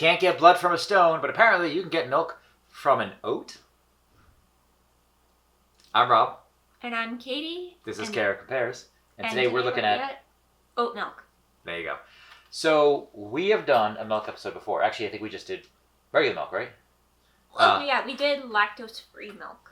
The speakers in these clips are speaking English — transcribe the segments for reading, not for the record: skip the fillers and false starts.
can't get blood from a stone, but apparently you can get milk from an oat. I'm Rob. And I'm Katie. This is Kara Compares. And today we're looking at oat milk. There you go. So we have done a milk episode before. Actually, I think we just did regular milk, right? Yeah, we did lactose-free milk.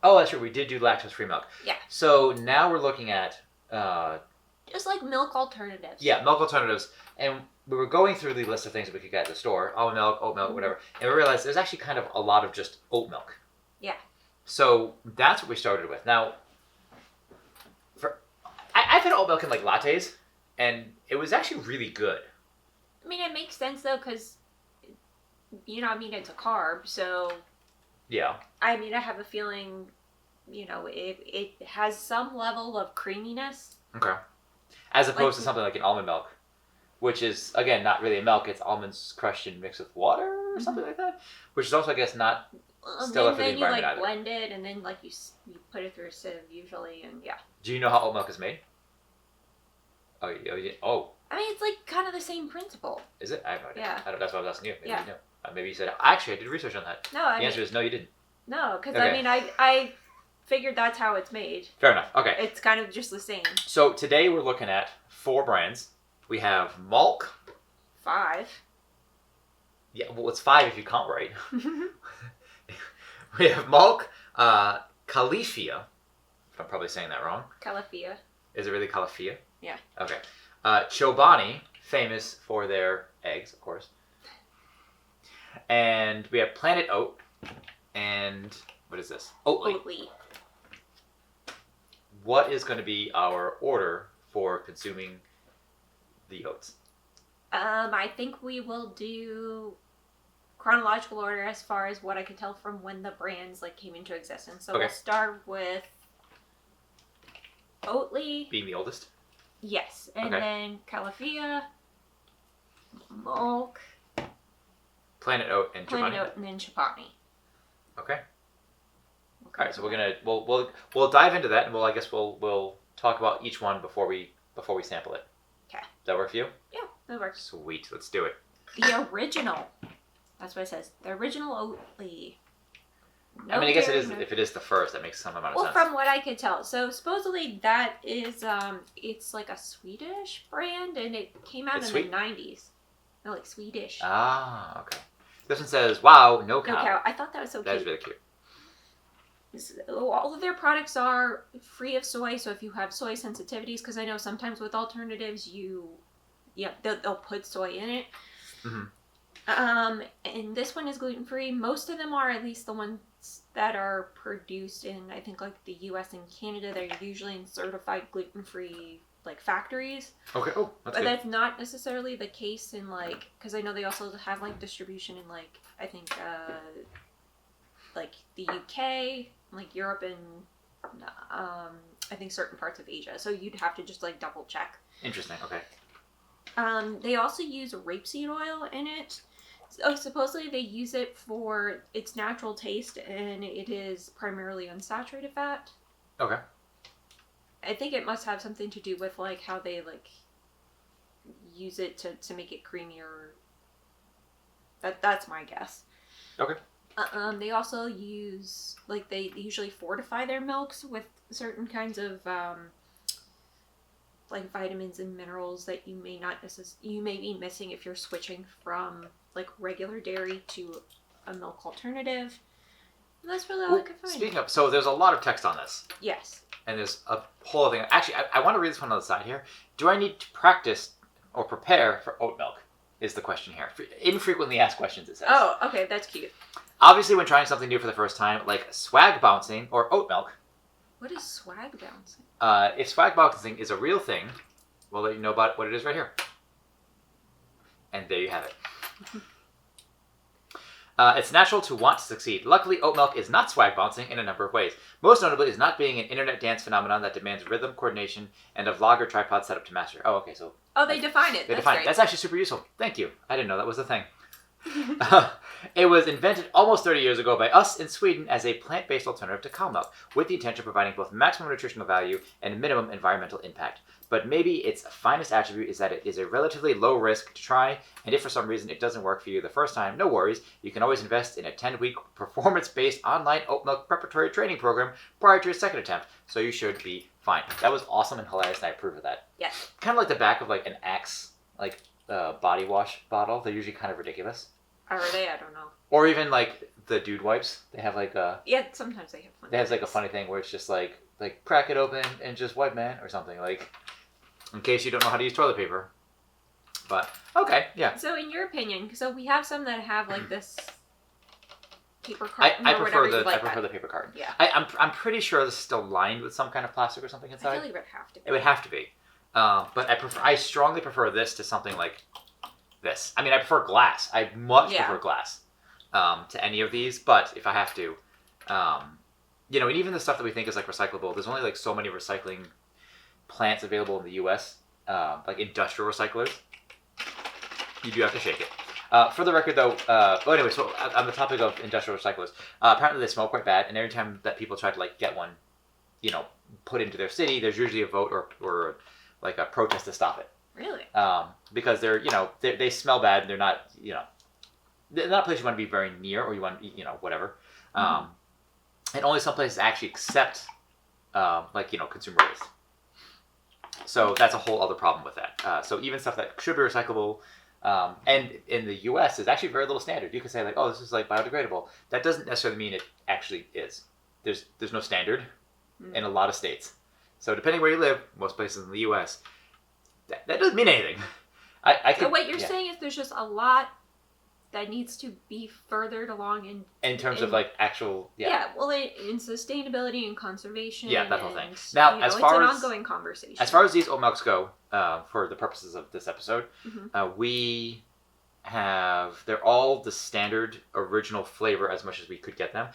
Oh, that's true. We did do lactose-free milk. Yeah. So now we're looking at... just like milk alternatives. Yeah, milk alternatives. And we were going through the list of things that we could get at the store. Almond milk, oat milk, whatever. And we realized there's actually kind of a lot of just oat milk. Yeah. So that's what we started with. Now, I've had oat milk in like lattes, and it was actually really good. I mean, it makes sense though, because, it's a carb, so... Yeah. I mean, I have a feeling, it has some level of creaminess. Okay. As opposed to something like an almond milk, which is, again, not really a milk. It's almonds crushed and mixed with water or something like that. Which is also, I guess, not stellar for the environment either. Then you, blend it, and then, you put it through a sieve, usually, and yeah. Do you know how oat milk is made? Oh. I mean, it's, kind of the same principle. Is it? I have no idea. Yeah. That's why I was asking you. Maybe yeah. you know. Maybe you said, actually, I did research on that. No, The answer is no, you didn't. No, because, okay. I figured that's how it's made. Fair enough. Okay. It's kind of just the same. So today we're looking at 4 brands. We have Malk. 5. Yeah, well, it's 5 if you count right. We have Malk, Califia. If I'm probably saying that wrong. Califia. Is it really Califia? Yeah. Okay. Chobani, famous for their eggs, of course. And we have Planet Oat. And what is this? Oatly. What is going to be our order for consuming the oats? I think we will do chronological order as far as what I could tell from when the brands came into existence. So We'll start with Oatly. Being the oldest? Yes. And then Califia, Malk, Planet Oat, and Chobani. Planet Oat, and then Chobani. Okay. All right, so we're gonna we'll dive into that, and we'll talk about each one before we sample it. Okay. Does that work for you? Yeah, that works. Sweet, let's do it. The original. That's what it says. The original Oatly. No, I mean, I guess it is. If it is the first, that makes some amount of sense. Well, from what I could tell, so supposedly that is it's like a Swedish brand, and it came out in the 90s. No, Swedish. Ah, okay. This one says, "Wow, no cow." No cow. I thought that was so cute. That is really cute. All of their products are free of soy, so if you have soy sensitivities, because I know sometimes with alternatives they'll put soy in it. Mm-hmm. And this one is gluten free. Most of them are, at least the ones that are produced in, I think, the U.S. and Canada. They're usually in certified gluten free factories. Okay. Oh, that's good. But that's not necessarily the case in because I know they also have distribution in I think the UK, Europe, and I think certain parts of Asia. So you'd have to just double check. Interesting. Okay. They also use rapeseed oil in it. So supposedly they use it for its natural taste, and it is primarily unsaturated fat. Okay. I think it must have something to do with how they use it to make it creamier. That's my guess. Okay. They also use they usually fortify their milks with certain kinds of vitamins and minerals that you may be missing if you're switching from regular dairy to a milk alternative. And that's really all I could find. Speaking of, so there's a lot of text on this. Yes. And there's a whole other thing. Actually, I want to read this one on the side here. Do I need to practice or prepare for oat milk? Is the question here. Infrequently asked questions, it says. Oh, okay, that's cute. Obviously, when trying something new for the first time, like swag bouncing or oat milk. What is swag bouncing? If swag bouncing is a real thing, we'll let you know about what it is right here. And there you have it. It's natural to want to succeed. Luckily, oat milk is not swag bouncing in a number of ways. Most notably is not being an internet dance phenomenon that demands rhythm, coordination, and a vlog or tripod setup to master. Oh, okay, so... Oh, they define it. They define it. That's actually super useful. Thank you. I didn't know that was a thing. It was invented almost 30 years ago by us in Sweden as a plant-based alternative to cow milk, with the intention of providing both maximum nutritional value and minimum environmental impact. But maybe its finest attribute is that it is a relatively low risk to try, and if for some reason it doesn't work for you the first time, no worries. You can always invest in a 10-week performance-based online oat milk preparatory training program prior to your second attempt, so you should be fine. That was awesome and hilarious, and I approve of that. Yes. Kind of like the back of like an Axe body wash bottle. They're usually kind of ridiculous. Are they? I don't know. Or even like the dude wipes. They have like a... Yeah, sometimes they have fun. They have like a funny thing where it's just like crack it open and just wipe, man, or something. Like, in case you don't know how to use toilet paper. But, okay, yeah. So in your opinion, so we have some that have like this paper carton I or prefer whatever I prefer the paper carton. Yeah. I'm pretty sure this is still lined with some kind of plastic or something inside. I feel like it would have to be. It would have to be. But I strongly prefer this to something like this. I mean, I prefer glass. I much prefer glass to any of these. But if I have to, and even the stuff that we think is like recyclable, there's only like so many recycling plants available in the U.S. Like industrial recyclers. You do have to shake it. For the record, though, anyway, so on the topic of industrial recyclers, apparently they smell quite bad, and every time that people try to like get one, put into their city, there's usually a vote or like a protest to stop it. Really? Because they're they smell bad, and they're not they're not a place you want to be very near, or you want whatever. And only some places actually accept consumer waste. So that's a whole other problem with that. So even stuff that should be recyclable, and in the U.S. is actually very little standard. You can say like, oh, this is like biodegradable. That doesn't necessarily mean it actually is. There's no standard in a lot of states. So depending where you live, most places in the U.S., that doesn't mean anything. So what you're saying is there's just a lot that needs to be furthered along in terms of like actual in sustainability and conservation. Yeah, that whole thing. Now, as far it's as an ongoing conversation. As far as these oat milks go, for the purposes of this episode, we have they're all the standard original flavor as much as we could get them.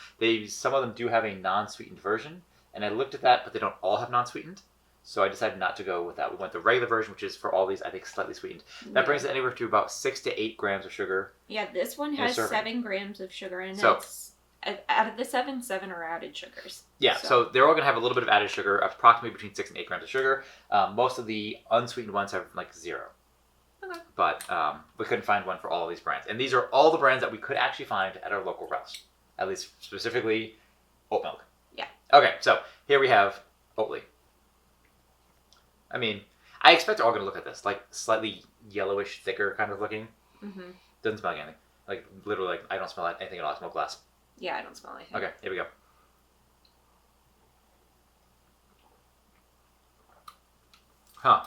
Some of them do have a non-sweetened version, and I looked at that, but they don't all have non-sweetened. So I decided not to go with that. We went the regular version, which is for all these, I think, slightly sweetened. That brings it anywhere to about 6 to 8 grams of sugar. Yeah, this one has 7 grams of sugar, and so, it's out of the 7 are added sugars. Yeah, so they're all going to have a little bit of added sugar, approximately between 6 and 8 grams of sugar. Most of the unsweetened ones have like 0. Okay. But we couldn't find one for all of these brands. And these are all the brands that we could actually find at our local routes. At least specifically oat milk. Yeah. Okay, so here we have Oatly. I mean, I expect they're all going to look like this, like slightly yellowish, thicker kind of looking. Mm-hmm. Doesn't smell like anything. Like literally, like I don't smell anything at all. I smell glass. Yeah, I don't smell anything. Okay, here we go. Huh.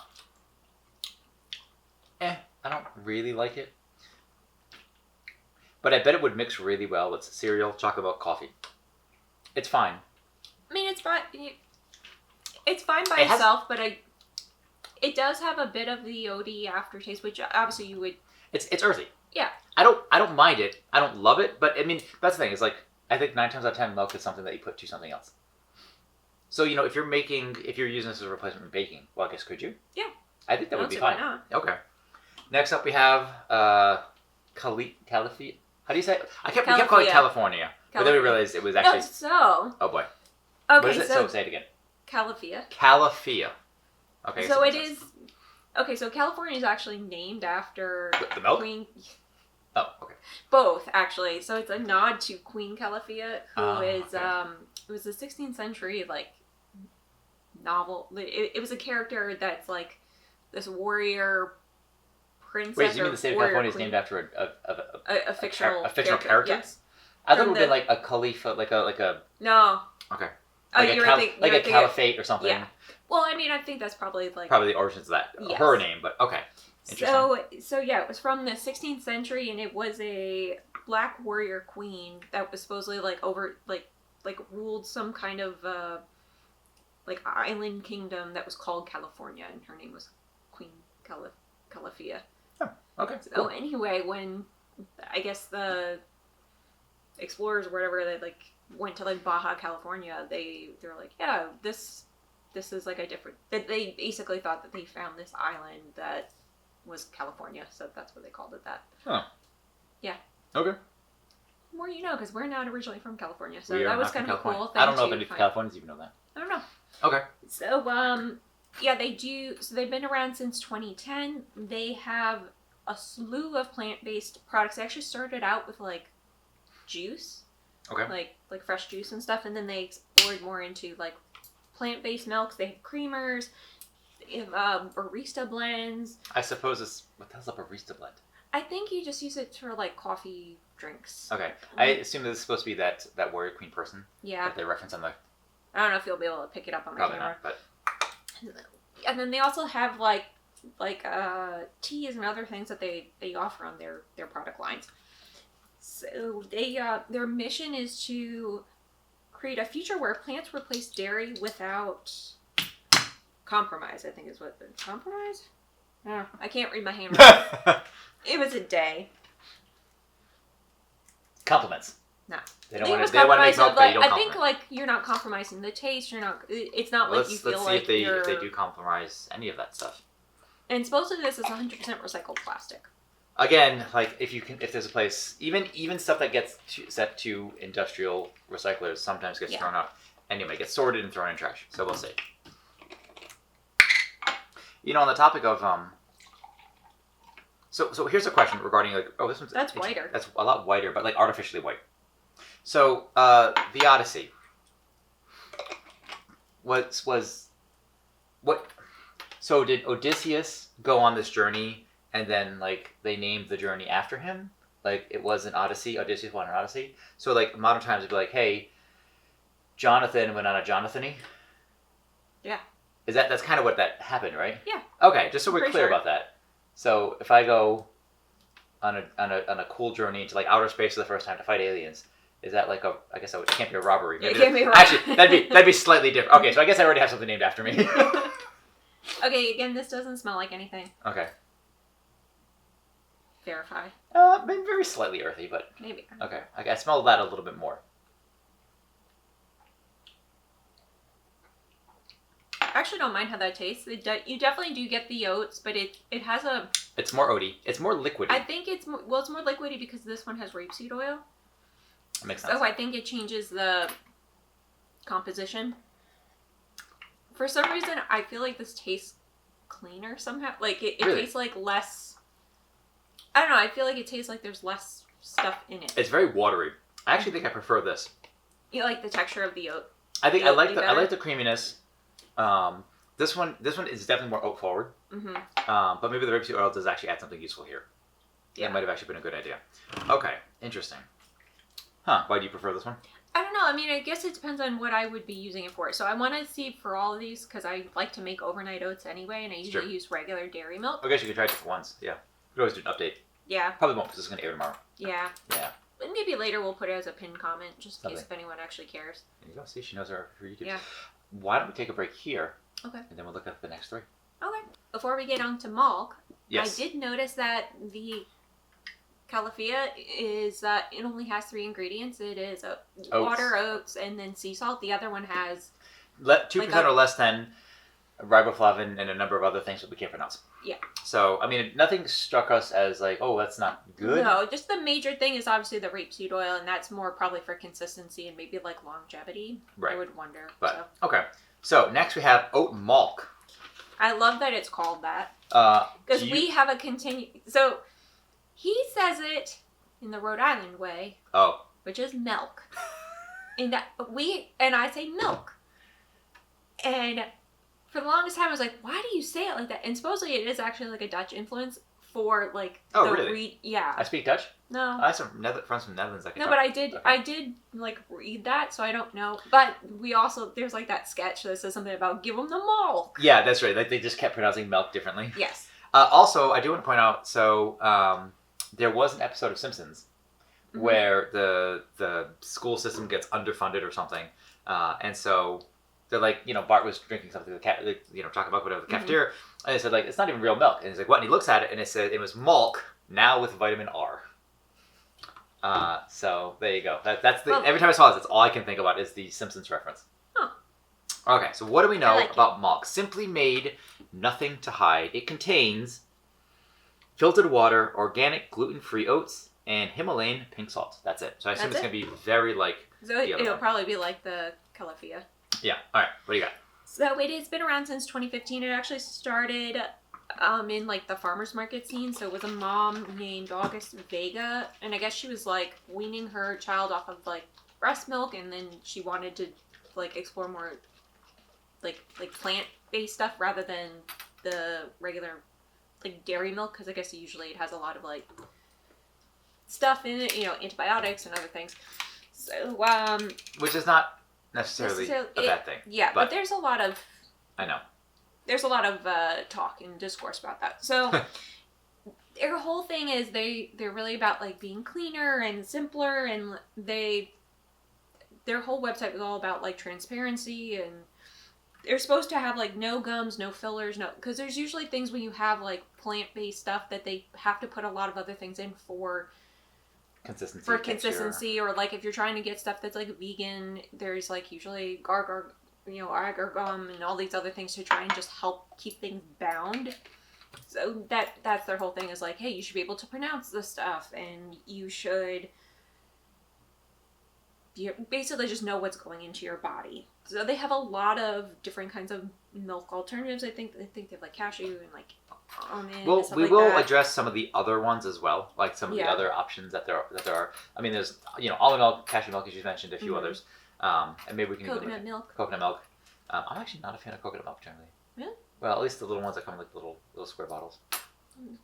I don't really like it. But I bet it would mix really well with cereal, chocolate milk, coffee. It's fine. I mean, it's fine. It's fine by itself, but it does have a bit of the oaty aftertaste, which obviously you would. It's earthy. Yeah. I don't mind it. I don't love it, but I mean that's the thing. Is like I think 9 times out of 10 milk is something that you put to something else. So if you're using this as a replacement for baking, well, I guess could you? Yeah. I think that would be fine. Why not? Okay. Next up, we have Califia. How do you say it? We kept calling it California, but then we realized it was actually. No, so. Oh boy. Okay, what is it? So say it again. Califia. Califia. Okay. So it is. Okay, so California is actually named after the milk. Queen. Oh, okay. Both actually. So it's a nod to Queen Califia, who is it was a 16th century novel. It was a character that's like this warrior princess. Wait, you mean the state of California is named after a fictional character? Yes. I thought it would be like a Khalifa, like a. No. Okay. Like a caliphate or something. Yeah. Well, I mean, I think that's probably the origins of that. Yes. Her name, but okay. So yeah, it was from the 16th century, and it was a black warrior queen that was supposedly ruled some kind of island kingdom that was called California, and her name was Queen Califia. Oh, okay. So cool. Anyway, when I guess the explorers or whatever they went to Baja California, they were like, yeah, this is like a different. That they basically thought that they found this island that was California, so that's what they called it that. Huh. Yeah. Okay. more you know, because we're not originally from California, so We are that was not from kind of California. cool thing. I don't know if to any find. Californians even know that. I don't know. Okay. So, yeah, they do. So they've been around since 2010. They have a slew of plant-based products. They actually started out with like juice, Okay. like fresh juice and stuff, and then they explored more into like plant-based milks. They have creamers, they have barista blends. I suppose it's what the hell's a barista blend? I think you just use it for like coffee drinks. Okay. I assume this is supposed to be that Warrior Queen person. Yeah. That they reference on the. I don't know if you'll be able to pick it up on my Probably camera. not, but. And then they also have like teas and other things that they offer on their product lines. So they their mission is to create a future where plants replace dairy without compromise. I think is what the compromise. Oh, I can't read my handwriting. It was a day. Compliments. No. They don't want to make milk that you don't I compliment. think like you're not compromising the taste. You're not. It's not like you feel let's see like if they you're. if they do compromise any of that stuff. And supposedly this is 100% recycled plastic. Again, like if there's a place, even stuff that gets set to industrial recyclers sometimes gets thrown out. Anyway, gets sorted and thrown in trash. So we'll see. You know, on the topic of So here's a question regarding like this one's That's whiter. That's a lot whiter, but like artificially white. So the Odyssey was what? So did Odysseus go on this journey and then like they named the journey after him? Like it was an Odyssey. Odysseus went on an Odyssey. So like modern times it'd be like, hey, Jonathan went on a Jonathany. Yeah. That's kind of what that happened, right? Yeah. Okay, just so we're Pretty clear sure. about that. So if I go on a cool journey into like outer space for the first time to fight aliens, is that like I guess it can't be a robbery. It can't be a robbery. Actually, that'd be slightly different. Okay, so I guess I already have something named after me. Okay, again, this doesn't smell like anything. Okay. Verify. Maybe very slightly earthy, but Maybe. okay. I smell that a little bit more. I actually don't mind how that tastes. You definitely do get the oats, but it has a... It's more oaty. It's more liquidy. I think it's more liquidy because this one has rapeseed oil. That makes sense. So I think it changes the composition. For some reason, I feel like this tastes cleaner somehow. Like, it Really? tastes like less... I don't know, I feel like it tastes like there's less stuff in it. It's very watery. I actually think I prefer this. You like the texture of the oat? I think The I oat like be the better? creaminess. This one is definitely more oat forward. Mm-hmm. But maybe the rapeseed oil does actually add something useful here. Yeah. That might have actually been a good idea. Okay, interesting. Huh? Why do you prefer this one? I don't know. I mean, I guess it depends on what I would be using it for. So I want to see for all of these because I like to make overnight oats anyway, and I usually Sure. use regular dairy milk. I guess you could try different ones. Yeah, you could always do an update. Yeah, Probably won't because it's going to air tomorrow. yeah. Yeah. But maybe later we'll put it as a pinned comment just in case Lovely. if anyone actually cares. There you go. See, she knows her YouTube. Yeah. Why don't we take a break here? Okay. And then we'll look at the next three. Okay. Before we get on to Malk, Yes. I did notice that the Califia is it only has 3 ingredients. It is water, oats, and then sea salt. The other one has 2% or less than riboflavin and a number of other things that we can't pronounce. Yeah. So, I mean, nothing struck us as like, oh, that's not good. No, just the major thing is obviously the rapeseed oil, and that's more probably for consistency and maybe like longevity. Right. I would wonder. But, okay. So, next we have Oat Milk. I love that it's called that. Because we have a So, he says it in the Rhode Island way. Oh. Which is milk. And I say milk. And for the longest time, I was like, why do you say it like that? And supposedly it is actually like a Dutch influence for like really? Yeah. I speak Dutch? No. I have some friends from the Netherlands that can No, talk. but I did like read that, so I don't know. But we also, there's like that sketch that says something about give them the milk. Yeah, that's right. Like they just kept pronouncing milk differently. Yes. Also, I do want to point out, so there was an episode of Simpsons where the school system gets underfunded or something, and so they're like, Bart was drinking something, talking about whatever the cafeteria, and they said like, it's not even real milk, and he's like, what? And he looks at it, and it said it was Malk, now with vitamin R. So there you go. That's the every time I saw this, that's all I can think about is the Simpsons reference. Huh. Okay, so what do we know like about Malk? Simply made, nothing to hide. It contains filtered water, organic gluten-free oats, and Himalayan pink salt. That's it. So I assume That's it's going to be very like So it'll probably be like the Califia. Yeah. All right. What do you got? So it's been around since 2015. It actually started in like the farmers market scene. So it was a mom named August Vega, and I guess she was like weaning her child off of like breast milk, and then she wanted to like explore more like plant-based stuff rather than the regular like dairy milk, because I guess usually it has a lot of like stuff in it, antibiotics and other things. So which is not necessarily a bad thing. Yeah, but there's a lot of I know. There's a lot of talk and discourse about that. So their whole thing is they're really about like being cleaner and simpler, and their whole website was all about like transparency, and they're supposed to have like no gums, no fillers, because there's usually things when you have like plant-based stuff that they have to put a lot of other things in for consistency, or like if you're trying to get stuff that's like vegan, there's like usually agar gum and all these other things to try and just help keep things bound. So that's their whole thing is like, hey, you should be able to pronounce this stuff, and you should basically just know what's going into your body. So they have a lot of different kinds of milk alternatives. I think they have like cashew and like almond. Well, and stuff we like will that. address some of the other ones as well, like some of the other options that there are. I mean, there's almond milk, cashew milk, as you mentioned, a few others, and maybe we can coconut milk. Coconut milk. I'm actually not a fan of coconut milk generally. Really? Well, at least the little ones that come in like little square bottles.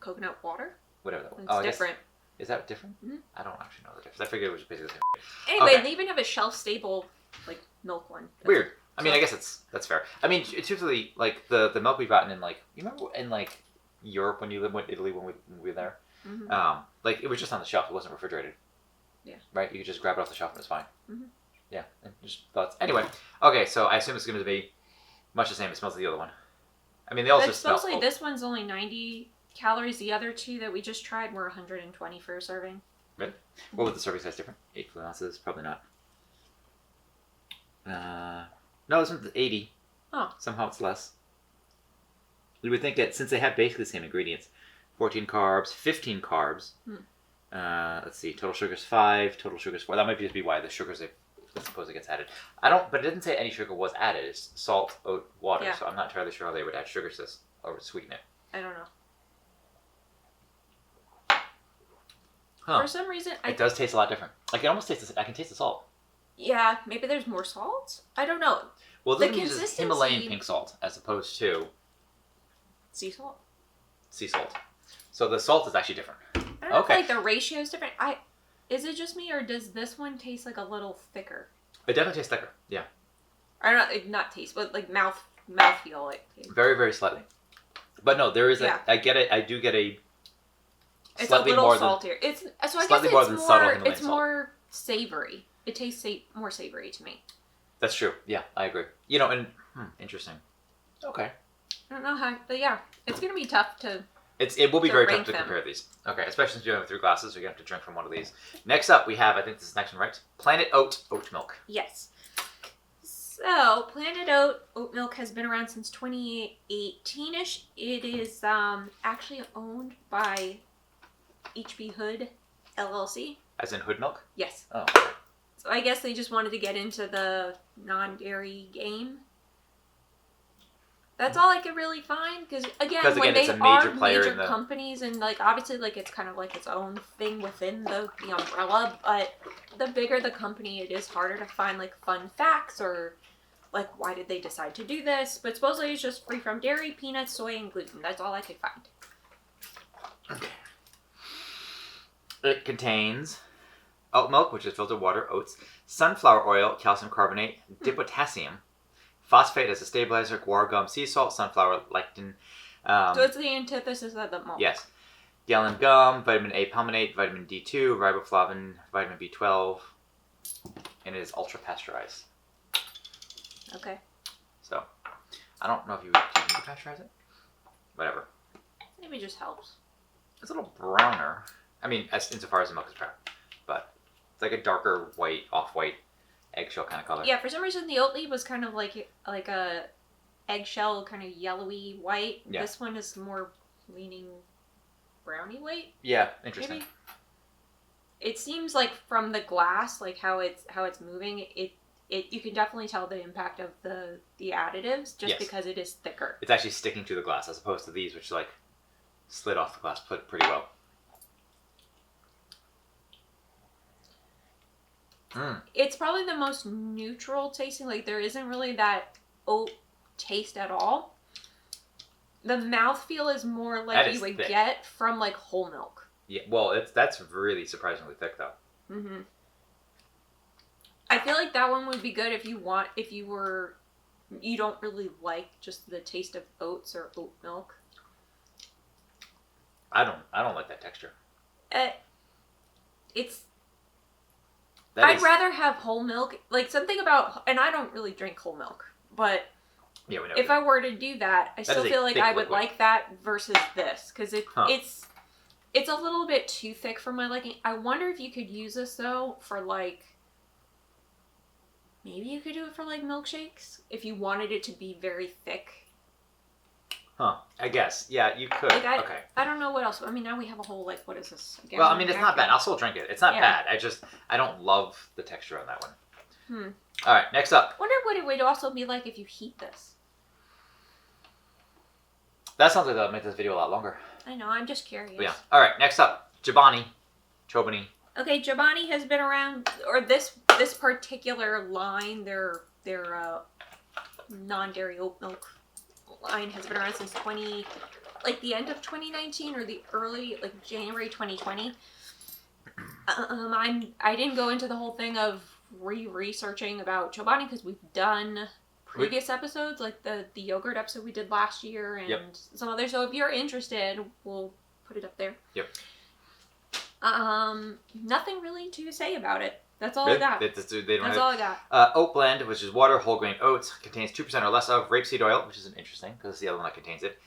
Coconut water. Whatever that one. It's different. Is that different? Mm-hmm. I don't actually know the difference. I figured it was basically the same. Anyway, Okay. They even have a shelf-stable like milk one. Weird. I mean, I guess that's fair. I mean, truthfully, like the milk we've gotten in like you remember in like Europe when you lived in Italy when we were there, like it was just on the shelf. It wasn't refrigerated. Yeah. Right. You could just grab it off the shelf and it's fine. Mm-hmm. Yeah. And just thoughts. Anyway. Okay. So I assume it's going to be much the same. It smells like the other one. I mean, they also smell. Supposedly this one's only 90 calories. The other two that we just tried were 120 for a serving. Really? What was the serving size different? 8 fluid ounces? Probably not. No, it's 80. Oh. Somehow it's less. You would think that since they have basically the same ingredients, 14 carbs, 15 carbs. Let's see, total sugars 5, total sugars 4. That might just be why the sugars I suppose it gets added. But it didn't say any sugar was added. It's salt, oat, water. Yeah. So I'm not entirely sure how they would add sugar to this or sweeten it. I don't know. Huh. For some reason, it does taste a lot different. I can almost taste I can taste the salt. Yeah, maybe there's more salt? I don't know. Well, the this one uses Himalayan pink salt as opposed to sea salt. Sea salt. So the salt is actually different. I don't know if like the ratio is different. Is it just me, or does this one taste like a little thicker? It definitely tastes thicker. Yeah. Or not taste, but like mouthfeel. Like very, very slightly. But no, there is I get it. I do get a slightly it's a little more saltier. It's so I slightly guess more than subtle Himalayan it's salt. more savory. It tastes more savory to me. That's true. Yeah, I agree. And interesting. Okay. I don't know how, but yeah, it's gonna be tough to. It will be very tough rank to them. compare these. Okay, especially since you have 3 glasses, so you have to drink from one of these. Next up, we have, I think this is the next one, right? Planet Oat Milk. Yes. So Planet Oat Milk has been around since 2018ish. It is actually owned by H.B. Hood LLC. As in Hood Milk? Yes. Oh. So I guess they just wanted to get into the non-dairy game. That's all I could really find, because again, when they are major companies, and like obviously like it's kind of like its own thing within the umbrella, but the bigger the company, it is harder to find like fun facts or like why did they decide to do this. But supposedly it's just free from dairy, peanuts, soy, and gluten. That's all I could find. Okay. It contains oat milk, which is filtered water, oats, sunflower oil, calcium carbonate, dipotassium, phosphate as a stabilizer, guar gum, sea salt, sunflower lectin. So it's the antithesis of the milk. Yes. Gallon gum, vitamin A palmitate, vitamin D2, riboflavin, vitamin B12, and it is ultra pasteurized. Okay. So, I don't know if you need to pasteurize it. Whatever. Maybe it just helps. It's a little browner. I mean, insofar as the milk is brown. But it's like a darker white, off-white, eggshell kind of color. Yeah, for some reason the Oatly was kind of like a eggshell, kind of yellowy white. Yeah. This one is more leaning browny white. Yeah, interesting. it seems like from the glass, like how it's moving, you can definitely tell the impact of the additives just because it is thicker. It's actually sticking to the glass as opposed to these, which like slid off the glass pretty well. It's probably the most neutral tasting. Like there isn't really that oat taste at all. The mouthfeel is more like you would get from like whole milk. Yeah, well, that's really surprisingly thick though. Mm-hmm. I feel like that one would be good if you don't really like just the taste of oats or oat milk. I don't like that texture. I'd rather have whole milk. Like something about, and I don't really drink whole milk, but yeah, we know if I were to do that, I still feel like I would like that versus this because it's a little bit too thick for my liking. I wonder if you could use this though for like, maybe you could do it for like milkshakes if you wanted it to be very thick. Huh. I guess. Yeah, you could. Like okay. I don't know what else. I mean, now we have a whole, like, what is this? Well, I mean, it's not bad. I'll still drink it. It's not bad. I don't love the texture on that one. All right, next up. Wonder what it would also be like if you heat this. That sounds like that would make this video a lot longer. I know. I'm just curious. Yeah. All right, next up. Chobani. Okay, Chobani has been around, or this particular line, their non-dairy oat milk line has been around since the end of 2019 or the early, like, January 2020. I didn't go into the whole thing of researching about Chobani because we've done previous episodes, like the yogurt episode we did last year and some others. So if you're interested, we'll put it up there. Yep. Nothing really to say about it. That's all I got. That's all I got. Oat blend, which is water, whole grain oats, contains 2% or less of rapeseed oil, which is interesting because it's the other one that contains it.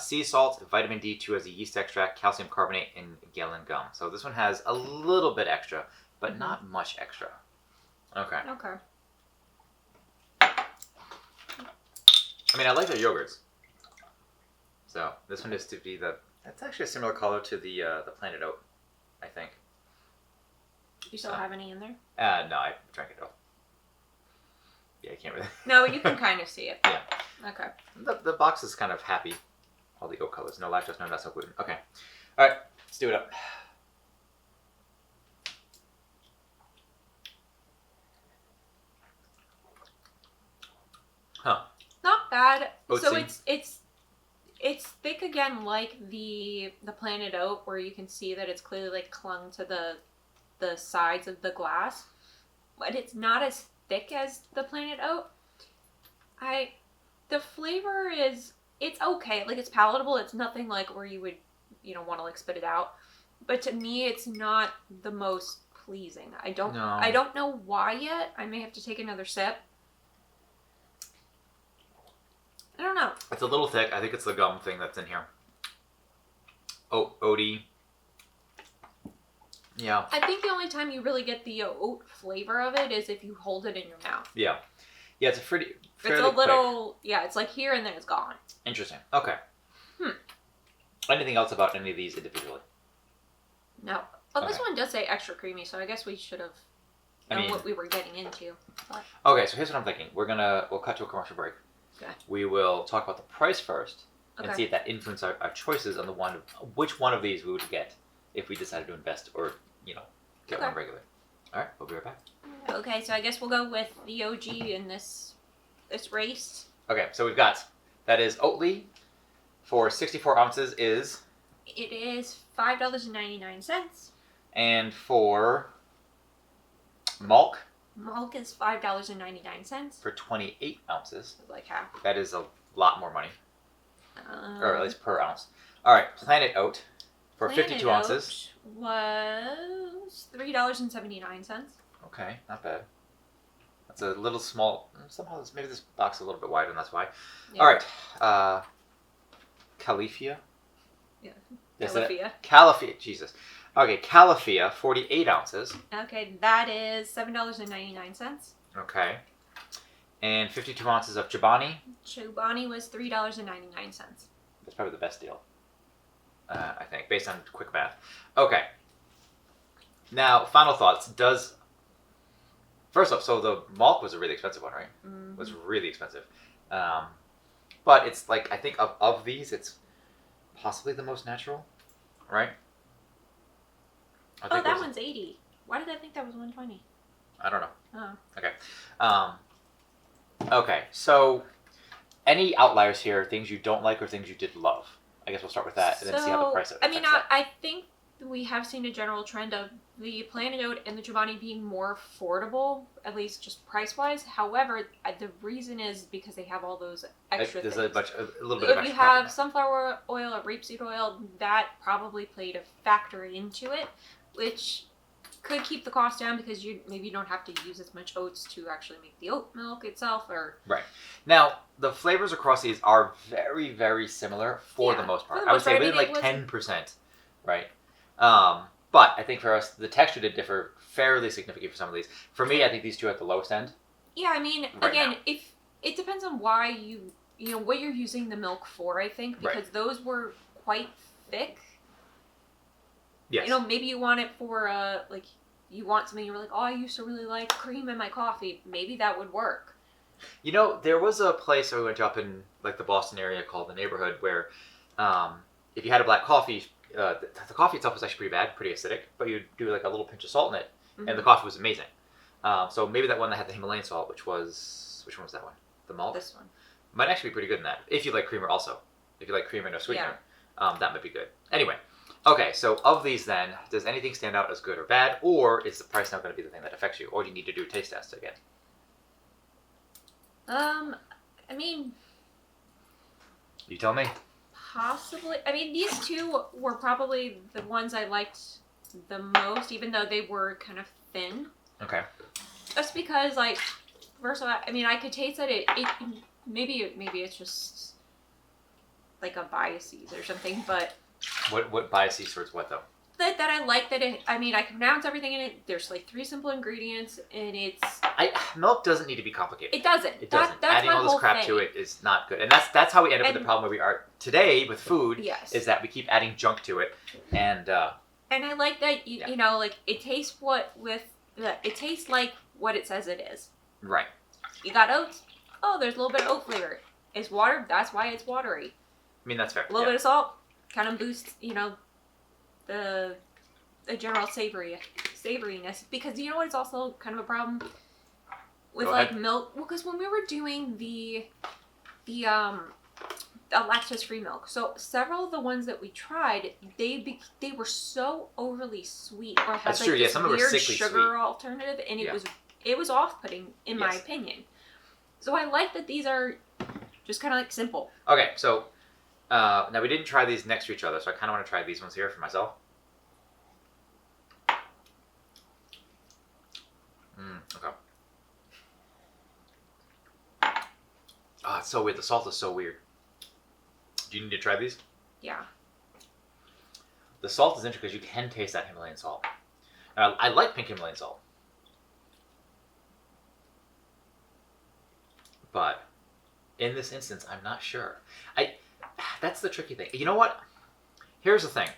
Sea salt, vitamin D2 as a yeast extract, calcium carbonate, and gallon gum. So this one has a little bit extra, but not much extra. Okay. I mean, I like their yogurts. So this one is to be that's actually a similar color to the Planet Oat, I think. You still have any in there? No, I drank it all. Yeah, I can't really. No, you can kind of see it. Yeah. Okay. The box is kind of happy. All the oat colors. No lactose, no nuts, no gluten. Okay. All right, let's do it up. Huh. Not bad. Oatsy. So it's thick again, like the Planet Oat, where you can see that it's clearly like clung to the sides of the glass, but it's not as thick as the Planet Oat. The flavor it's okay, like it's palatable. It's nothing like where you would want to like spit it out, but to me it's not the most pleasing. I don't know why yet. I may have to take another sip. I don't know. It's a little thick. I think it's the gum thing that's in here. Oaty. Yeah. I think the only time you really get the oat flavor of it is if you hold it in your mouth. Yeah. Yeah, it's fairly it's a little quick. Yeah, it's like here and then it's gone. Interesting. Okay. Anything else about any of these individually? No. Well, this one does say extra creamy, so I guess we should have known what we were getting into. But... Okay, so here's what I'm thinking. We'll cut to a commercial break. Okay. We will talk about the price first and see if that influences our choices on which one of these we would get if we decided to invest or, get one regular. All right, we'll be right back. Okay, so I guess we'll go with the OG in this race. Okay, so we've got, that is Oatly for 64 ounces is... It is $5.99. And for Malk... Malk is $5.99. For 28 ounces. Like half. That is a lot more money. Or at least per ounce. All right, Planet Oat for 52 ounces. Was $3.79. Okay, not bad. That's a little small. Somehow, maybe this box is a little bit wider, and that's why. Yeah. All right, Califia. Yeah. Califia. Califia. Jesus. Okay, Califia, 48 ounces. Okay, that is $7.99. Okay. And 52 ounces of Chobani. Chobani was $3.99. That's probably the best deal, I think, based on quick math. Okay. Now, final thoughts. First off, so the Malk was a really expensive one, right? Mm-hmm. It was really expensive. But it's like, I think of these, it's possibly the most natural, right? Oh, that one's 80. Why did I think that was 120? I don't know. Oh. Okay. Okay, so any outliers here, things you don't like or things you did love? I guess we'll start with that and then see how the price affects that. I think we have seen a general trend of the Planet Oat and the Chobani being more affordable, at least just price-wise. However, the reason is because they have all those extra things. There's a little bit of extra. If you have sunflower oil or rapeseed oil, that probably played a factor into it, which could keep the cost down because maybe you don't have to use as much oats to actually make the oat milk itself. Right. Now, the flavors across these are very, very similar for the most part. I would say within like 10%, right? But I think for us, the texture did differ fairly significantly for some of these. For me, I think these two are at the lowest end. Yeah, I mean, again, if it depends on why what you're using the milk for, I think, because those were quite thick. Yes. Maybe you want it for you want something you're like, oh, I used to really like cream in my coffee. Maybe that would work. There was a place I went to up in like the Boston area called The Neighborhood where if you had a black coffee, the coffee itself was actually pretty bad, pretty acidic, but you'd do like a little pinch of salt in it, and the coffee was amazing. So maybe that one that had the Himalayan salt, which one was that one? The Malk? This one. Might actually be pretty good in that. If you like creamer also. If you like creamer and no sweetener, that might be good. Anyway. Okay, so of these then, does anything stand out as good or bad, or is the price now going to be the thing that affects you, or do you need to do a taste test again? I mean... You tell me. Possibly. I mean, these two were probably the ones I liked the most, even though they were kind of thin. Okay. Just because, first of all, I mean, I could taste that maybe it's just like a biases or something, but... What biases towards what, though? That I like that I can pronounce everything in it. There's like 3 simple ingredients, and it's... Milk doesn't need to be complicated. It doesn't. It doesn't. That's Adding all this crap to it is not good. And that's how we end up with the problem where we are today with food, is that we keep adding junk to it. And I like that, it tastes it tastes like what it says it is. Right. You got oats? Oh, there's a little bit of oat flavor. It's water? That's why it's watery. I mean, that's fair. A little bit of salt kind of boosts, the general savoriness. Because you know what? It's also kind of a problem with milk. Well, because when we were doing the lactose-free milk, so several of the ones that we tried, they were so overly sweet or had that's true. Yeah, some of them were sickly sugar sweet alternative, and it was off-putting in my opinion. So I like that these are just kind of like simple. Okay, so now we didn't try these next to each other, so I kind of want to try these ones here for myself. Okay. Oh, it's so weird. The salt is so weird. Do you need to try these? Yeah. The salt is interesting because you can taste that Himalayan salt. Now, I like pink Himalayan salt. But in this instance, I'm not sure. That's the tricky thing. You know what? Here's the thing.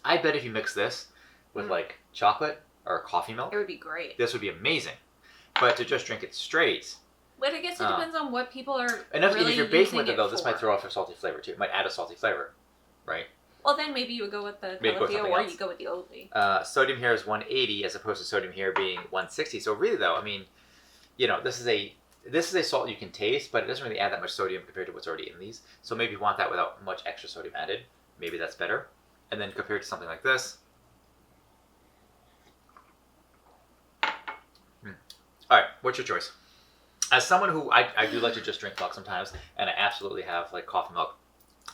I bet if you mix this with like chocolate or coffee milk, it would be great. This would be amazing. But to just drink it straight. But I guess it depends on what people are if you're baking with it though, this might throw off a salty flavor too. It might add a salty flavor, right? Well, then maybe you would go with the Califia or you go with the Oatly. Sodium here is 180 as opposed to sodium here being 160. So really though, I mean, this is a salt you can taste, but it doesn't really add that much sodium compared to what's already in these. So maybe you want that without much extra sodium added. Maybe that's better. And then compared to something like this. All right, what's your choice? As someone who I do like to just drink milk sometimes, and I absolutely have like coffee milk,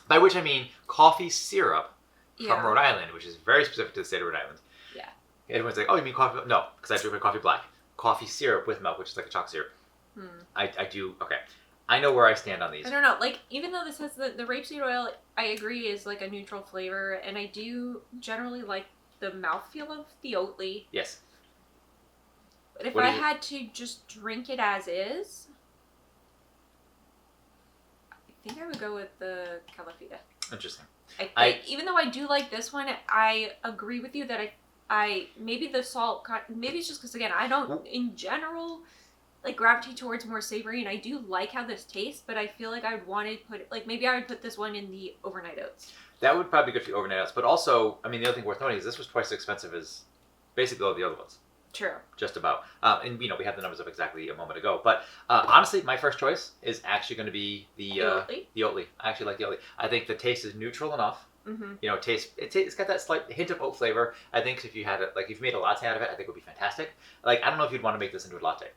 by which I mean coffee syrup from Rhode Island, which is very specific to the state of Rhode Island. Yeah. Everyone's like, oh, you mean coffee milk? No, because I drink my coffee black. Coffee syrup with milk, which is like a chocolate syrup. I do, okay. I know where I stand on these. I don't know, even though this has the rapeseed oil, I agree is like a neutral flavor, and I do generally like the mouthfeel of the Oatly. Yes. But if I had to just drink it as is, I think I would go with the Califia. Interesting. Even though I do like this one, I agree with you that maybe the salt, maybe it's just because, again, I don't, in general, like, gravitate towards more savory, and I do like how this tastes, but I feel like I would want to put, like, maybe I would put this one in the overnight oats. That would probably be good for the overnight oats, but also, I mean, the other thing worth noting is this was twice as expensive as basically all the other ones. True. Just about. And, we had the numbers up exactly a moment ago. But, honestly, my first choice is actually going to be the Oatly? The Oatly. I actually like the Oatly. I think the taste is neutral enough. Mm-hmm. It's got that slight hint of oat flavor. I think if you had it, like, if you made a latte out of it, I think it would be fantastic. Like, I don't know if you'd want to make this into a latte,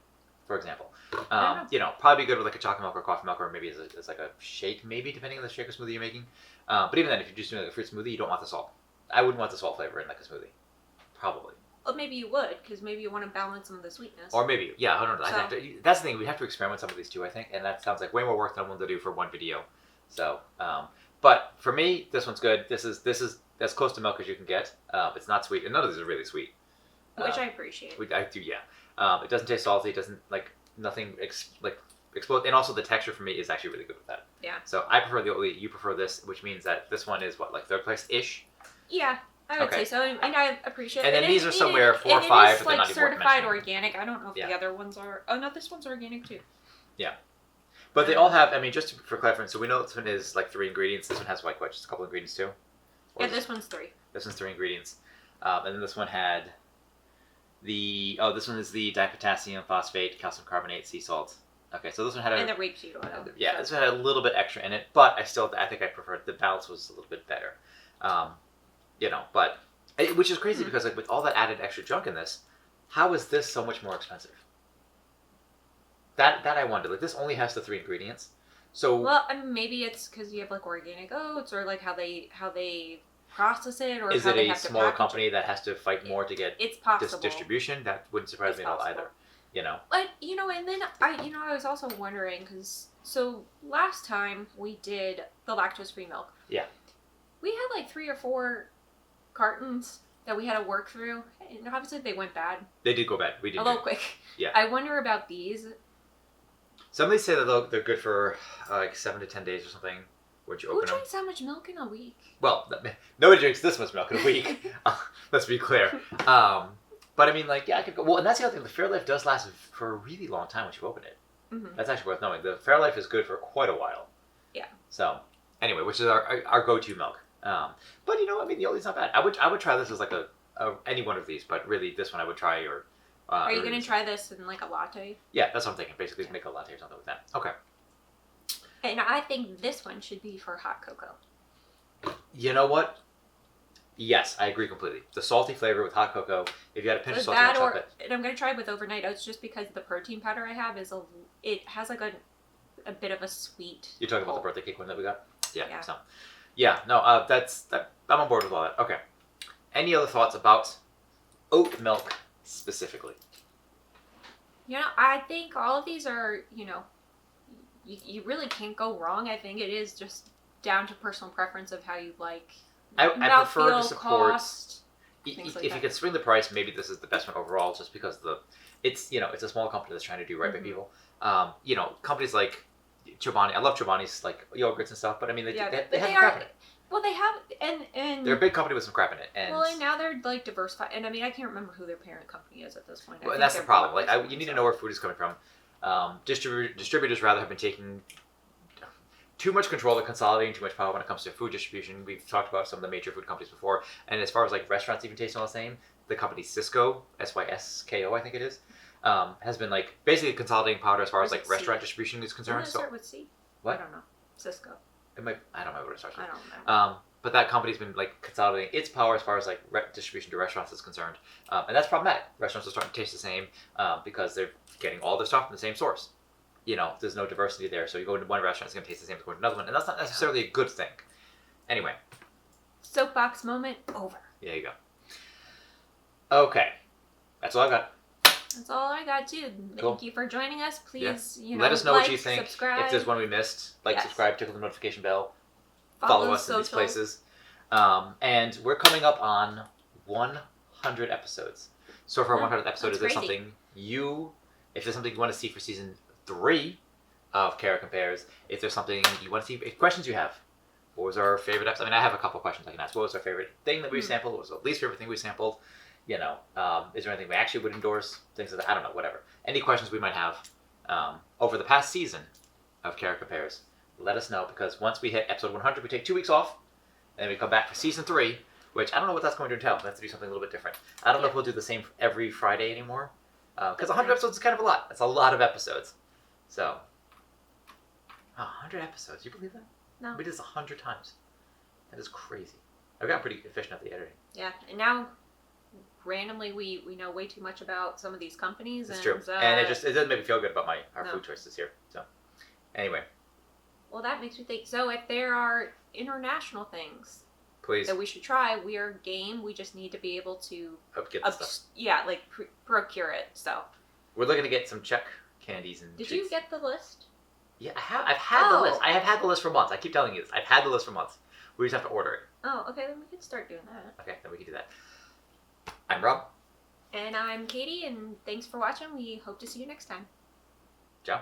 for example. Probably good with, like, a chocolate milk or coffee milk, or maybe as like a shake, maybe, depending on the shake or smoothie you're making. But even then, if you're just doing like a fruit smoothie, you don't want the salt. I wouldn't want the salt flavor in, like, a smoothie. Probably. Well, maybe you would, because maybe you want to balance some of the sweetness. Or maybe, yeah, I don't know. That's the thing. We have to experiment with some of these too, I think, and that sounds like way more work than I'm willing to do for one video. So, but for me, this one's good. This is as close to milk as you can get. It's not sweet, and none of these are really sweet. Which I appreciate. I do, yeah. It doesn't taste salty. It doesn't nothing explode, and also the texture for me is actually really good with that. Yeah. So I prefer the Oatly. You prefer this, which means that this one is what, like, third place ish. Yeah. I would say so, and I appreciate it. And then these are somewhere 4 or 5, but they're not even certified organic. I don't know if the other ones are. Oh no, this one's organic too. Yeah, but they all have. I mean, just for clarifying, so we know this one is like 3 ingredients. This one has like what, just a couple ingredients too. Yeah, this one's 3. This one's 3 ingredients, and then this one had this one is the dipotassium phosphate, calcium carbonate, sea salt. Okay, so this one had and the rapeseed oil. Yeah, this one had a little bit extra in it, but I think I preferred the balance was a little bit better. But which is crazy because, like, with all that added extra junk in this, how is this so much more expensive? That I wonder. Like, this only has the 3 ingredients, so well, I mean, maybe it's because you have like organic oats, or like how they process it, or is how it they a have to smaller company that has to fight more to get it's possible distribution? That wouldn't surprise me at all either. But and then I was also wondering because last time we did the lactose-free milk. Yeah. We had like 3 or 4 cartons that we had to work through, and obviously they went bad. They did go bad. We did a little quick. Yeah. I wonder about these. Somebody say that they're good for like 7 to 10 days or something. Would you open them? Who drinks that much milk in a week? Well, nobody drinks this much milk in a week. Let's be clear. But I mean, like, yeah, I could go. Well, and that's the other thing. The Fairlife does last for a really long time once you open it. Mm-hmm. That's actually worth knowing. The Fairlife is good for quite a while. Yeah. So, anyway, which is our go-to milk. But I mean, the Oatly's not bad. I would try this as like any one of these, but really this one I would try. Or are you gonna try this in like a latte? Yeah, that's what I'm thinking. Basically, make a latte or something with that. Okay. And I think this one should be for hot cocoa. You know what? Yes, I agree completely. The salty flavor with hot cocoa. If you had a pinch of salty hot chocolate. And I'm gonna try it with overnight oats just because the protein powder I have it has like a bit of a sweet. You're talking about the birthday cake one that we got? Yeah. So. Yeah, no, I'm on board with all that. Okay. Any other thoughts about oat milk specifically? I think all of these are, you really can't go wrong. I think it is just down to personal preference of how you like. I prefer to support. Cost, if you could swing the price, maybe this is the best one overall, just because it's a small company that's trying to do right by people. Companies like Chobani. I love Chobani's like yogurts and stuff, but I mean they have crap in it. Well, they have and they're a big company with some crap in it. And now they're like diversified, and I mean I can't remember who their parent company is at this point. Well, and that's the problem. Like you need to know where food is coming from. Distributors rather have been taking too much control and consolidating too much power when it comes to food distribution. We've talked about some of the major food companies before, and as far as like restaurants even tasting all the same, the company Sysco, Sysko, I think it is, has been like basically consolidating power as far as like restaurant distribution is concerned. Doesn't it start with C? What? I don't know. Sysco. I don't know what it starts with. I don't know. But that company's been like consolidating its power as far as like distribution to restaurants is concerned, and that's problematic. Restaurants are starting to taste the same because they're getting all their stuff from the same source. There's no diversity there, so you go into one restaurant, it's going to taste the same as going to another one, and that's not necessarily a good thing. Anyway. Soapbox moment over. There you go. Okay, that's all I got. That's all I got too. Thank you for joining us. Please, let us know what you think. Subscribe. If there's one we missed, subscribe, tickle the notification bell, follow us in these places. And we're coming up on 100 episodes. So for our 100th episode, is there something if there's something you want to see for season 3 of Kara Compares, if there's something you want to see, questions you have, what was our favorite episode? I mean, I have a couple questions I can ask. What was our favorite thing that we sampled? What was the least favorite thing we sampled? Is there anything we actually would endorse? Things like that. I don't know. Whatever. Any questions we might have over the past season of Character Pairs, let us know, because once we hit episode 100, we take 2 weeks off, and then we come back for season 3, which I don't know what that's going to entail. We have to do something a little bit different. I don't know if we'll do the same every Friday anymore, because 100 episodes is kind of a lot. That's a lot of episodes. So, 100 episodes. You believe that? No. We did this 100 times. That is crazy. I've gotten pretty efficient at the editing. Yeah, and now randomly we know way too much about some of these companies. It's true, and it doesn't make me feel good about our food choices here. So, anyway. Well, that makes me think. So, if there are international things, please, that we should try, we are game. We just need to be able to get the stuff. Yeah, like procure it. So, we're looking to get some Czech candies and Did treats. you get the list? Yeah, I have. I've had the list. I have had the list for months. I keep telling you this. I've had the list for months. We just have to order it. Oh, okay. Then we can start doing that. Okay, then we can do that. I'm Rob. And I'm Katie, and thanks for watching. We hope to see you next time. Ciao.